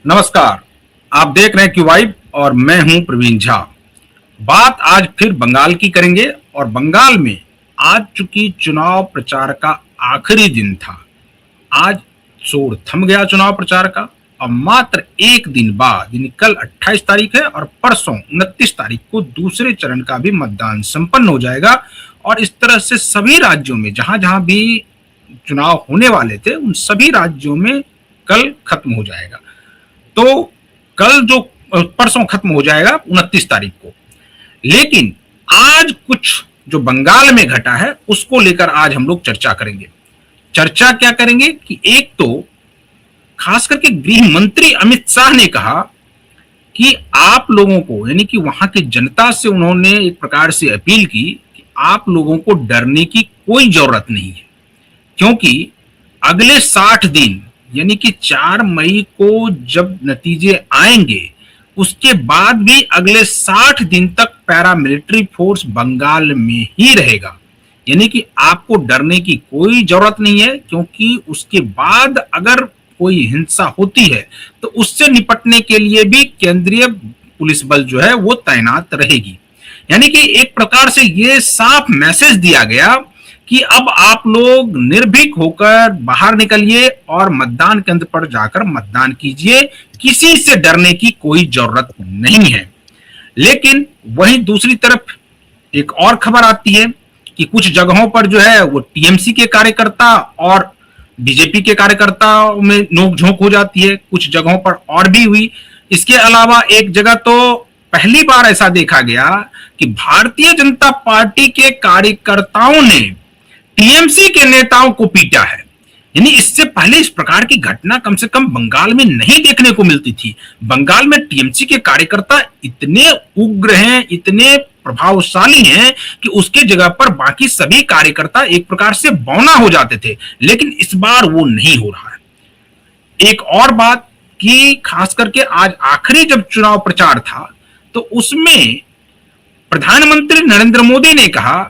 नमस्कार। आप देख रहे हैं क्यू वाइब और मैं हूं प्रवीण झा। बात आज फिर बंगाल की करेंगे और बंगाल में आज चूंकि चुनाव प्रचार का आखिरी दिन था, आज शोर थम गया चुनाव प्रचार का और मात्र एक दिन बाद यानी कल 28 तारीख है और परसों 29 तारीख को दूसरे चरण का भी मतदान संपन्न हो जाएगा। और इस तरह से सभी राज्यों में जहां जहां भी चुनाव होने वाले थे उन सभी राज्यों में कल खत्म हो जाएगा। तो कल जो परसों खत्म हो जाएगा 29 तारीख को। लेकिन आज कुछ जो बंगाल में घटा है उसको लेकर आज हम लोग चर्चा करेंगे। चर्चा क्या करेंगे कि एक तो खास करके गृह मंत्री अमित शाह ने कहा कि आप लोगों को यानी कि वहां की जनता से उन्होंने एक प्रकार से अपील की कि आप लोगों को डरने की कोई जरूरत नहीं है, क्योंकि अगले 60 दिन यानी कि 4 मई को जब नतीजे आएंगे उसके बाद भी अगले 60 दिन तक पैरामिलिट्री फोर्स बंगाल में ही रहेगा। यानी कि आपको डरने की कोई जरूरत नहीं है, क्योंकि उसके बाद अगर कोई हिंसा होती है तो उससे निपटने के लिए भी केंद्रीय पुलिस बल जो है वो तैनात रहेगी। यानी कि एक प्रकार से ये साफ मैसेज दिया गया कि अब आप लोग निर्भीक होकर बाहर निकलिए और मतदान केंद्र पर जाकर मतदान कीजिए, किसी से डरने की कोई जरूरत नहीं है। लेकिन वहीं दूसरी तरफ एक और खबर आती है कि कुछ जगहों पर जो है वो टीएमसी के कार्यकर्ता और बीजेपी के कार्यकर्ताओं में नोकझोंक हो जाती है, कुछ जगहों पर और भी हुई। इसके अलावा एक जगह तो पहली बार ऐसा देखा गया कि भारतीय जनता पार्टी के कार्यकर्ताओं ने टीएमसी के नेताओं को पीटा है। यानी इससे पहले इस प्रकार की घटना कम से कम बंगाल में नहीं देखने को मिलती थी। बंगाल में टीएमसी के कार्यकर्ता इतने उग्र हैं, इतने प्रभावशाली हैं कि उसके जगह पर बाकी सभी कार्यकर्ता एक प्रकार से बौना हो जाते थे, लेकिन इस बार वो नहीं हो रहा है। एक और बात कि खास करके आज आखिरी जब चुनाव प्रचार था तो उसमें प्रधानमंत्री नरेंद्र मोदी ने कहा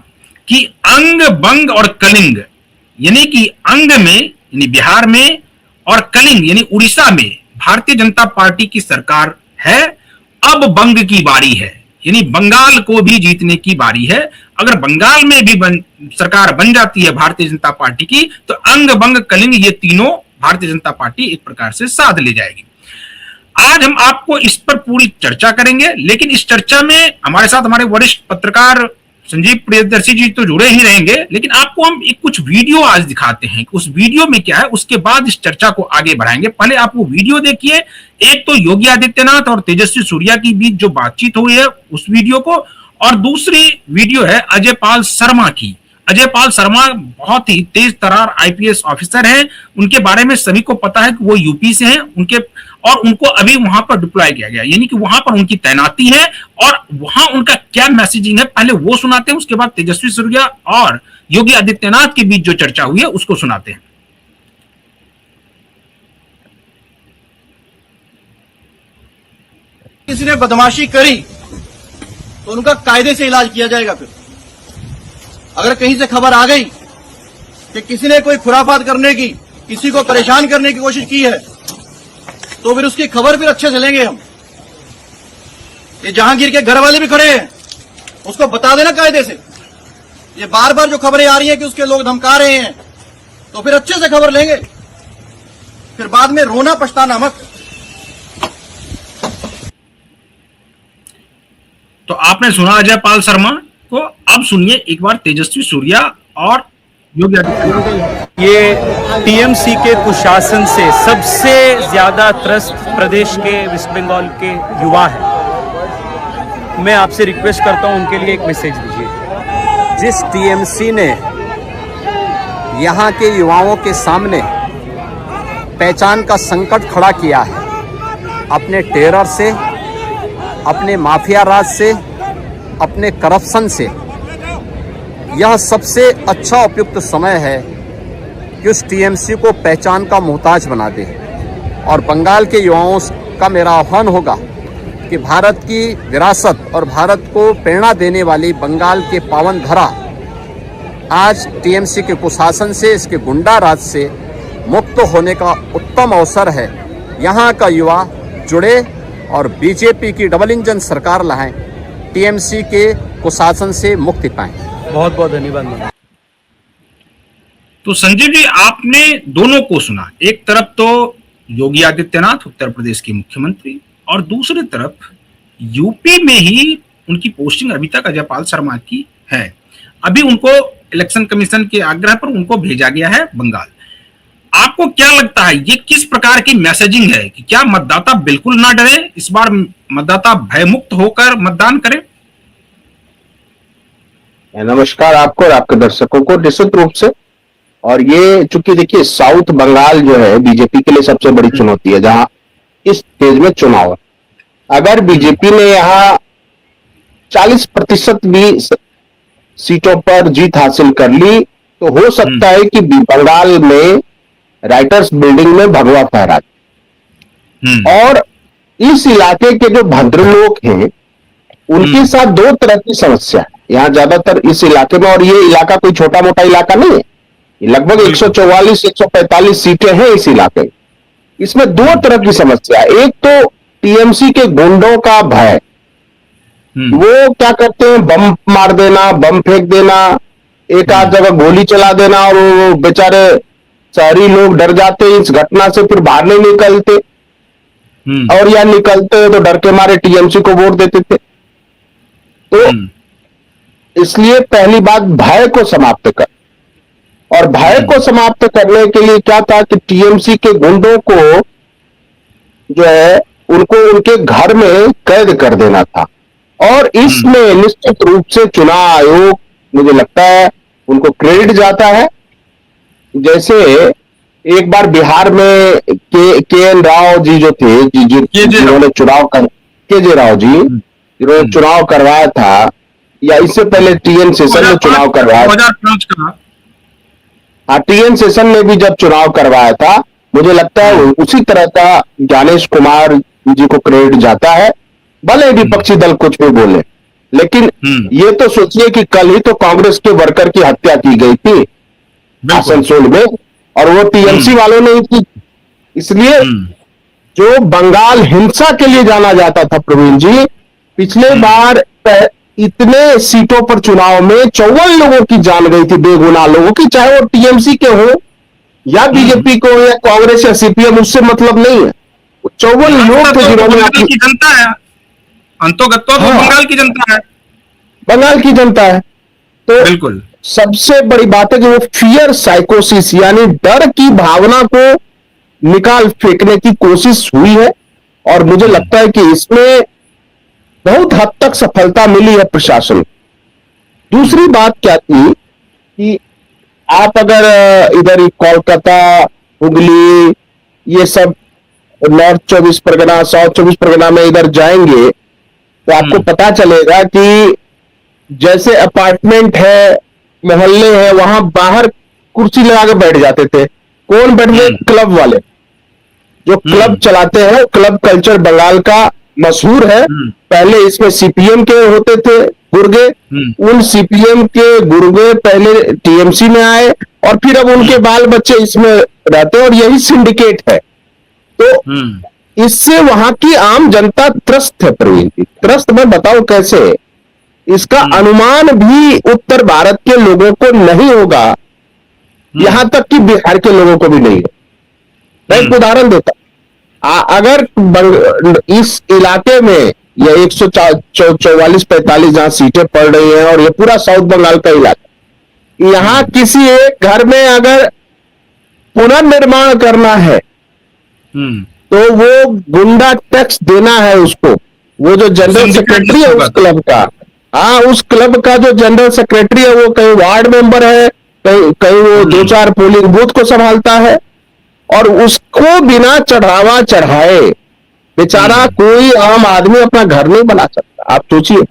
कि अंग बंग और कलिंग, यानी कि अंग में यानी बिहार में और कलिंग यानी उड़ीसा में भारतीय जनता पार्टी की सरकार है, अब बंग की बारी है, यानी बंगाल को भी जीतने की बारी है। अगर बंगाल में भी सरकार बन जाती है भारतीय जनता पार्टी की तो अंग बंग कलिंग ये तीनों भारतीय जनता पार्टी एक प्रकार से साध ले जाएगी। आज हम आपको इस पर पूरी चर्चा करेंगे, लेकिन इस चर्चा में हमारे साथ हमारे वरिष्ठ पत्रकार संजीव प्रियदर्शी जी तो जुड़े ही रहेंगे, लेकिन आपको हम एक कुछ वीडियो आज दिखाते हैं। उस वीडियो में क्या है उसके बाद इस चर्चा को आगे बढ़ाएंगे। पहले आप वो वीडियो देखिए, एक तो योगी आदित्यनाथ और तेजस्वी सूर्या की बीच जो बातचीत हुई है उस वीडियो को, और दूसरी वीडियो है अजय पाल शर्मा की। अजय पाल शर्मा बहुत ही तेज तर्रार आईपीएस ऑफिसर हैं, उनके बारे में सभी को पता है कि वो यूपी से हैं, उनको अभी वहां पर डिप्लॉय किया गया, यानी कि वहां पर उनकी तैनाती है और वहां उनका क्या मैसेजिंग है पहले वो सुनाते हैं, उसके बाद तेजस्वी सूर्या और योगी आदित्यनाथ के बीच जो चर्चा हुई है उसको सुनाते हैं। किसी ने बदमाशी करी तो उनका कायदे से इलाज किया जाएगा। फिर अगर कहीं से खबर आ गई कि किसी ने कोई खुराफात करने की, किसी को परेशान करने की कोशिश की है तो फिर उसकी खबर फिर अच्छे से लेंगे हम। ये जहांगीर के घर वाले भी खड़े हैं, उसको बता देना कायदे से। ये बार बार जो खबरें आ रही हैं कि उसके लोग धमका रहे हैं तो फिर अच्छे से खबर लेंगे, फिर बाद में रोना पछताना मत। तो आपने सुना अजय पाल शर्मा को, अब सुनिए एक बार तेजस्वी सूर्या और योगी आदित्यनाथ। ये टीएमसी के कुशासन से सबसे ज्यादा त्रस्त प्रदेश के वेस्ट बंगाल के युवा हैं। मैं आपसे रिक्वेस्ट करता हूं उनके लिए एक मैसेज दीजिए। जिस टीएमसी ने यहाँ के युवाओं के सामने पहचान का संकट खड़ा किया है, अपने टेरर से, अपने माफिया राज से, अपने करप्शन से, यह सबसे अच्छा उपयुक्त समय है कि उस टीएमसी को पहचान का मोहताज बना दे। और बंगाल के युवाओं का मेरा आह्वान होगा कि भारत की विरासत और भारत को प्रेरणा देने वाली बंगाल के पावन धरा आज टीएमसी के कुशासन से, इसके गुंडा राज से मुक्त होने का उत्तम अवसर है। यहाँ का युवा जुड़े और बीजेपी की डबल इंजन सरकार लाएं, टीएमसी के कुशासन से मुक्ति पाएं। बहुत बहुत धन्यवाद। तो संजय जी, आपने दोनों को सुना। एक तरफ तो योगी आदित्यनाथ उत्तर प्रदेश के मुख्यमंत्री, और दूसरी तरफ यूपी में ही उनकी पोस्टिंग अभी तक अजयपाल शर्मा की है। अभी उनको इलेक्शन कमीशन के आग्रह पर उनको भेजा गया है बंगाल। आपको क्या लगता है, ये किस प्रकार की मैसेजिंग है कि क्या मतदाता बिल्कुल ना डरे, इस बार मतदाता भयमुक्त होकर मतदान करें? नमस्कार आपको और आपके दर्शकों को। निश्चित रूप से, और ये चूंकि देखिए साउथ बंगाल जो है बीजेपी के लिए सबसे बड़ी चुनौती है, जहां इस फेज में चुनाव है। अगर बीजेपी ने यहाँ 40% भी सीटों पर जीत हासिल कर ली तो हो सकता है कि बंगाल में राइटर्स बिल्डिंग में भगवा फहरा। और इस इलाके के जो भद्रलोक हैं उनके साथ दो तरह की समस्या है यहाँ ज्यादातर इस इलाके में, और ये इलाका कोई छोटा मोटा इलाका नहीं है, लगभग 144-145 सीटें हैं इस इलाके में। इसमें दो तरह की समस्या है। एक तो टीएमसी के गुंडों का भय, वो क्या करते हैं, बम मार देना, बम फेंक देना, एक आध जगह गोली चला देना, और वो बेचारे शहरी लोग डर जाते हैं इस घटना से, फिर बाहर नहीं निकलते, और या निकलते तो डर के मारे टीएमसी को वोट देते थे। तो इसलिए पहली बात भय को समाप्त कर, और भय को समाप्त करने के लिए क्या था कि टीएमसी के गुंडों को जो है उनको उनके घर में कैद कर देना था। और इसमें निश्चित रूप से चुनाव आयोग मुझे लगता है उनको क्रेडिट जाता है। जैसे एक बार बिहार में के एन राव जी जो थे, जिन्होंने चुनाव कर, केजे राव जी जिन्होंने चुनाव करवाया था, या इससे पहले टीएन सेशन ने चुनाव करवाया था। हाँ, टीएन सेशन ने भी जब चुनाव करवाया था, मुझे लगता है उसी तरह का ज्ञानेश कुमार जी को क्रेडिट जाता है। भले विपक्षी दल कुछ भी बोले, लेकिन ये तो सोचिए कि कल ही तो कांग्रेस के वर्कर की हत्या की गई थी आसनसोल में, और वो टीएमसी वालों ने की। इसलिए जो बंगाल हिंसा के लिए जाना जाता था प्रवीण जी, पिछले बार इतने सीटों पर चुनाव में 54 लोगों की जान गई थी, बेगुनाह लोगों की, चाहे वो टीएमसी के हो या बीजेपी को या कांग्रेस या सीपीएम, उससे मतलब नहीं है। 54 लोग थे जिन्होंने की जनता है, अंतोगत्वा तो बंगाल की जनता है, बंगाल की जनता है। तो बिल्कुल सबसे बड़ी बात है कि वो फियर साइकोसिस यानी डर की भावना को निकाल फेंकने की कोशिश हुई है, और मुझे लगता है कि इसमें बहुत हद तक सफलता मिली है प्रशासन। दूसरी बात क्या थी कि आप अगर इधर कोलकाता, हुगली, ये सब नॉर्थ 24 परगना, साउथ 24 परगना में इधर जाएंगे तो आपको पता चलेगा कि जैसे अपार्टमेंट है, मोहल्ले हैं, वहां बाहर कुर्सी लगा के बैठ जाते थे। कौन बैठते? क्लब वाले, जो क्लब चलाते हैं। क्लब कल्चर बंगाल का मशहूर है। पहले इसमें सीपीएम के होते थे गुर्गे, उन सीपीएम के गुर्गे पहले टीएमसी में आए, और फिर अब उनके बाल बच्चे इसमें रहते हैं, और यही सिंडिकेट है। तो इससे वहां की आम जनता त्रस्त है प्रवीण जी। त्रस्त मैं बताऊं कैसे, इसका अनुमान भी उत्तर भारत के लोगों को नहीं होगा, यहां तक कि बिहार के लोगों को भी नहीं है। मैं एक उदाहरण देता, अगर इस इलाके में ये 144-45 जहां सीटें पड़ रही हैं, और ये पूरा साउथ बंगाल का इलाका, यहां किसी एक घर में अगर पुनर्निर्माण करना है तो वो गुंडा टैक्स देना है उसको। वो जो जनरल सेक्रेटरी है उस क्लब का, हाँ, उस क्लब का जो जनरल सेक्रेटरी है वो कहीं वार्ड मेंबर है, कहीं वो 2-4 पोलिंग बूथ को संभालता है, और उसको बिना चढ़ावा चढ़ाए बेचारा कोई आम आदमी अपना घर नहीं बना सकता। आप सोचिए,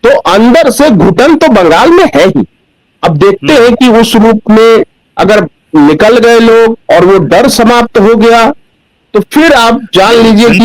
तो अंदर से घुटन तो बंगाल में है ही। अब देखते हैं कि उस रूप में अगर निकल गए लोग और वो डर समाप्त हो गया, तो फिर आप जान लीजिए कि